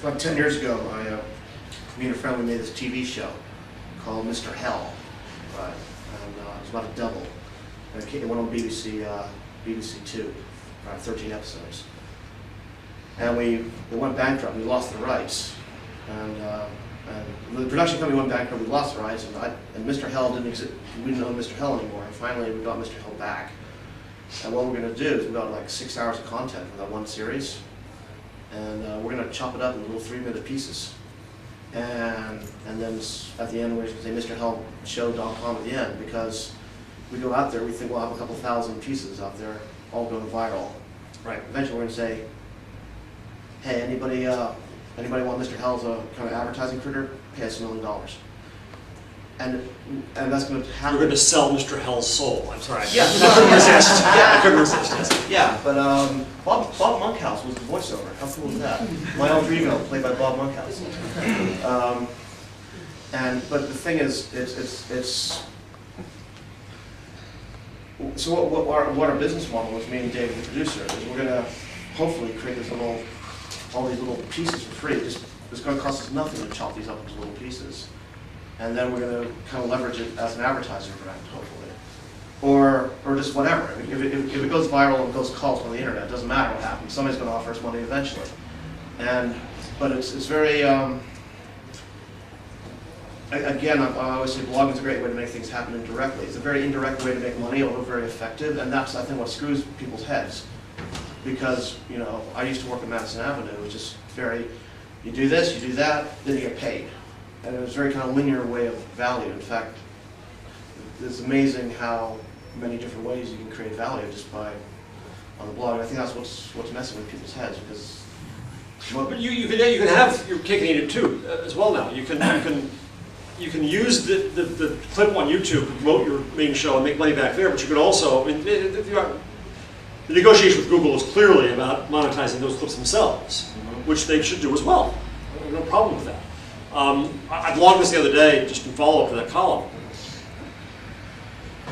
About 10 years ago, me and a friend, we made this TV show called Mr. Hell, right? And it was about a double. And it went on BBC Two, right, 13 episodes. And we went bankrupt. We lost the rights, and the production company went bankrupt. We lost the rights, and Mr. Hell didn't exist. We didn't own Mr. Hell anymore. And finally, we got Mr. Hell back. And what we're going to do is we got like 6 hours of content from that one series, and we're going to chop it up into little 3-minute pieces. And then at the end, we're going to say MrHellShow.com at the end, because we go out there, we think we'll have a couple thousand pieces out there, all going viral. Right. Eventually, we're going to say, hey, anybody want Mr. Hell's kind of advertising critter? Pay us $1 million. And that's going to happen. You're going to sell Mr. Hell's soul. I'm sorry. Yeah. I couldn't resist. I couldn't resist. Yes. Yeah, but Bob Monkhouse was the voiceover. How cool is that? My alter ego, played by Bob Monkhouse. But the thing is, it's so what our business model is, me and Dave, the producer, is we're going to hopefully create all these little pieces for free. It's going to cost us nothing to chop these up into little pieces. And then we're going to kind of leverage it as an advertising brand, hopefully. Or just whatever. If it goes viral and goes cult on the internet, it doesn't matter what happens. Somebody's going to offer us money eventually. But it's very, again, I always say blogging is a great way to make things happen indirectly. It's a very indirect way to make money, although very effective, and that's, I think, what screws people's heads. Because, I used to work at Madison Avenue, which is very, you do this, you do that, then you get paid. And it was a very kind of linear way of value. In fact, it's amazing how many different ways you can create value just on the blog. And I think that's what's messing with people's heads, because. But you can have your cake and eat it too as well now. You can use the clip on YouTube to promote your main show and make money back there. But you could also, the negotiation with Google is clearly about monetizing those clips themselves, which they should do as well. No problem with that. I blogged this the other day, just in follow-up to that column.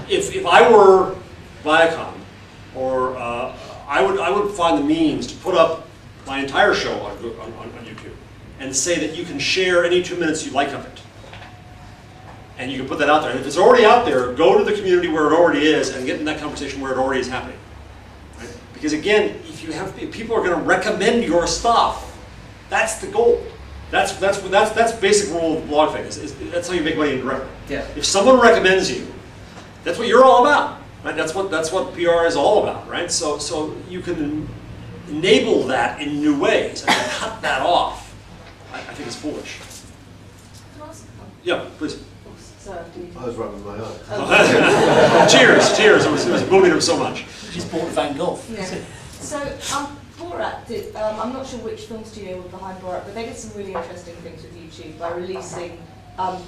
If I were Viacom, or I would find the means to put up my entire show on YouTube and say that you can share any 2 minutes you like of it. And you can put that out there. And if it's already out there, go to the community where it already is and get in that conversation where it already is happening. Right? Because again, if people are going to recommend your stuff, that's the goal. That's basic rule of blog thing. That's how you make money indirectly. Yeah. If someone recommends you, that's what you're all about, right? That's what PR is all about, right? So you can enable that in new ways and cut that off. I think it's foolish. Can I ask? Yeah, please. I was rubbing my eyes. Cheers. It was moving him so much. She's bought Van Gogh. Yeah. So Borat did, I'm not sure which film studio was behind Borat, but they did some really interesting things with YouTube by releasing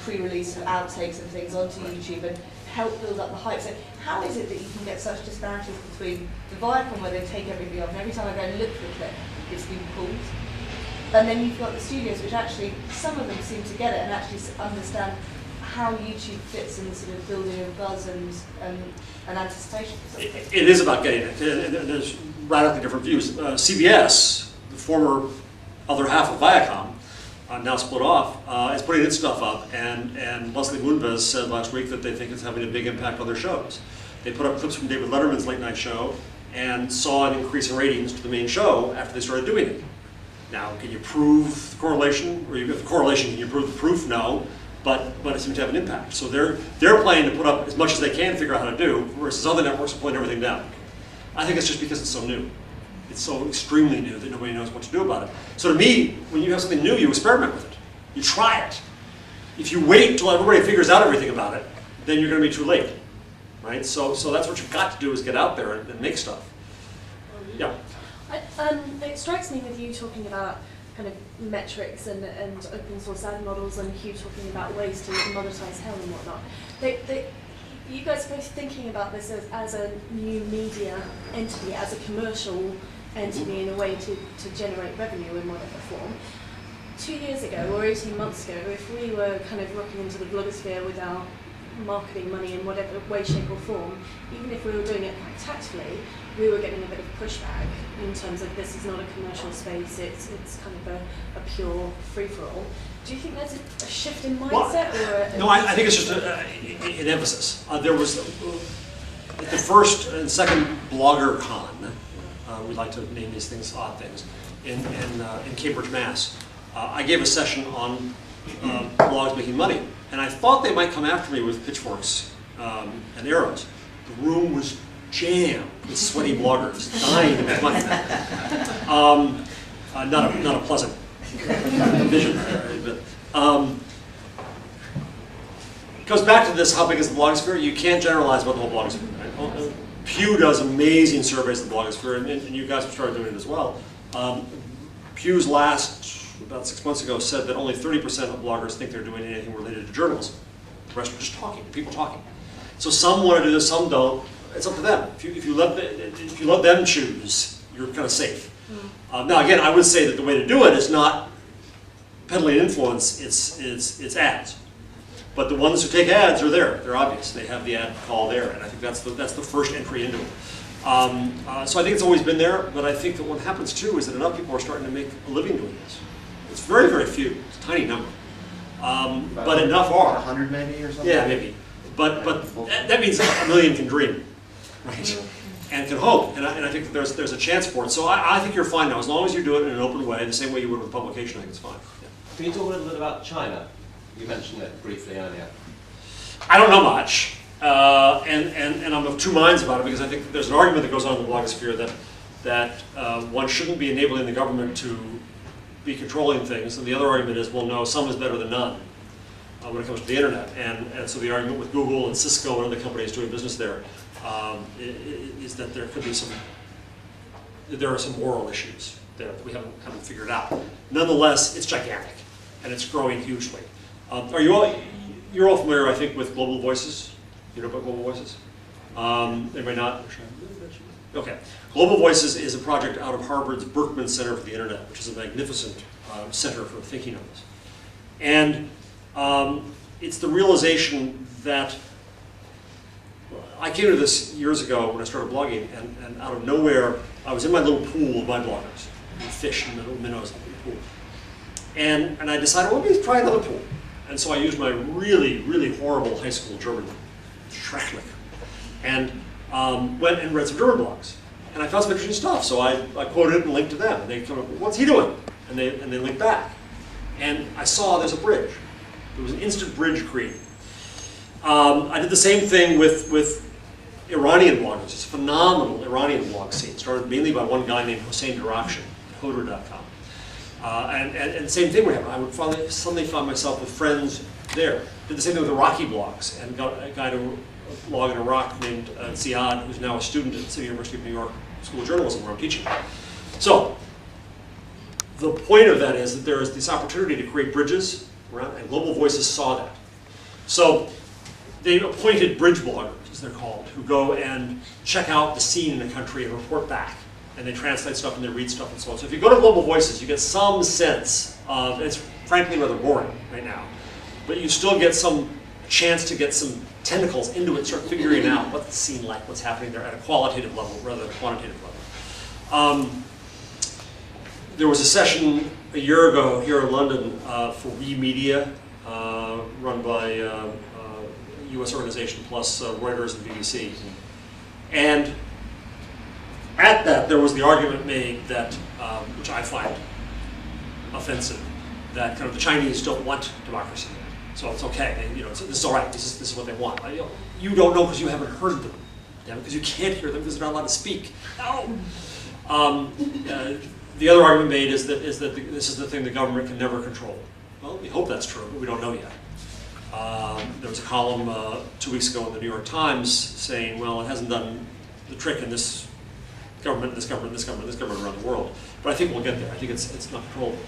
pre-release and outtakes and things onto YouTube and help build up the hype. So how is it that you can get such disparities between the Viacom, where they take everything off, and every time I go and look for a clip, it's been pulled, and then you've got the studios, which actually, some of them seem to get it and actually understand how YouTube fits in the sort of building of buzz and anticipation for something? It is about getting it. There's radically different views. CBS, the former other half of Viacom, now split off, is putting its stuff up, and Leslie Moonves said last week that they think it's having a big impact on their shows. They put up clips from David Letterman's late night show and saw an increase in ratings to the main show after they started doing it. Now, can you prove the correlation? Or if the correlation, can you prove the proof? No. But it seems to have an impact. So they're planning to put up as much as they can figure out how to do, versus other networks are pulling everything down. I think it's just because it's so new. It's so extremely new that nobody knows what to do about it. So to me, when you have something new, you experiment with it. You try it. If you wait until everybody figures out everything about it, then you're going to be too late, right? So that's what you've got to do, is get out there and make stuff. Yeah. It strikes me with you talking about kind of metrics and open source ad models, and Hugh talking about ways to monetize hell and whatnot. You guys are both thinking about this as a new media entity, as a commercial entity in a way to generate revenue in whatever form. 2 years ago or 18 months ago, if we were kind of rocking into the blogosphere with our marketing money in whatever way, shape or form, even if we were doing it quite tactfully, we were getting a bit of pushback in terms of this is not a commercial space, it's kind of a pure free-for-all. Do you think there's a shift in mindset? No, I think it's just an emphasis. There was at the first and second Blogger Con, we like to name these things odd things, in Cambridge, Mass. I gave a session on blogs making money, and I thought they might come after me with pitchforks and arrows. The room was jammed with sweaty bloggers dying to make money. Not a pleasant vision. It goes back to this: how big is the blogosphere? You can't generalize about the whole blogosphere. Right? Pew does amazing surveys of the blogosphere, and you guys have started doing it as well. Pew's last, about 6 months ago, said that only 30% of bloggers think they're doing anything related to journalism. The rest are just talking, people talking. So some want to do this, some don't. It's up to them. If you let them choose, you're kind of safe. Now again, I would say that the way to do it is not peddling influence, it's ads. But the ones who take ads are there. They're obvious. They have the ad call there, and I think that's the first entry into it. So I think it's always been there, but I think that what happens too is that enough people are starting to make a living doing this. It's very, very few. It's a tiny number. But enough are. 100 maybe or something? Yeah, maybe. But that means a million can dream, right? And can hope. And I think that there's a chance for it. So I think you're fine now. As long as you do it in an open way, the same way you would with publication, I think it's fine. Yeah. Can you talk a little bit about China? You mentioned it briefly earlier. I don't know much. And I'm of two minds about it, because I think that there's an argument that goes on in the blogosphere that one shouldn't be enabling the government to be controlling things, and the other argument is, well, no, some is better than none when it comes to the internet. And so the argument with Google and Cisco and other companies doing business there is that there are some moral issues there that we haven't figured out. Nonetheless, it's gigantic, and it's growing hugely. You're all familiar, I think, with Global Voices? You know about Global Voices? Anybody not? Okay. Global Voices is a project out of Harvard's Berkman Center for the Internet, which is a magnificent center for thinking on this. And it's the realization that I came to this years ago when I started blogging, and out of nowhere, I was in my little pool of my bloggers, fish and little minnows in the pool. And I decided, well, let me try another pool. And so I used my really, really horrible high school German, schrecklich, and went and read some German blogs. And I found some interesting stuff, so I quoted it and linked to them. And they come up, what's he doing? And they linked back. And I saw there's a bridge. There was an instant bridge created. I did the same thing with Iranian bloggers. It's a phenomenal Iranian blog scene, started mainly by one guy named Hossein Darakhshan, hodor.com. And same thing would happen. I would suddenly find myself with friends there. Did the same thing with Iraqi blogs, and got a guy to blog in Iraq named Ziad, who's now a student at the City University of New York School of Journalism, where I'm teaching. So the point of that is that there is this opportunity to create bridges around, and Global Voices saw that. So they appointed bridge bloggers, as they're called, who go and check out the scene in the country and report back. And they translate stuff and they read stuff and so on. So if you go to Global Voices, you get some sense of, it's frankly rather boring right now, but you still get some chance to get some tentacles into it, start figuring out what's the scene like, what's happening there at a qualitative level rather than a quantitative level. There was a session a year ago here in London for WeMedia, run by a US organization plus Reuters and BBC. And at that, there was the argument made that, which I find offensive, that kind of the Chinese don't want democracy, so it's okay. This is all right. This is what they want. You don't know because you haven't heard them, because you can't hear them because they're not allowed to speak. No. The other argument made is that this is the thing the government can never control. Well, we hope that's true, but we don't know yet. There was a column 2 weeks ago in the New York Times saying, well, it hasn't done the trick in this government, this government around the world. But I think we'll get there. I think it's not controllable.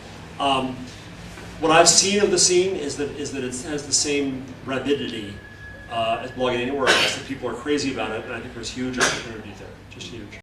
What I've seen of the scene is that it has the same rapidity as blogging anywhere else, that people are crazy about it, and I think there's huge opportunity there, just huge.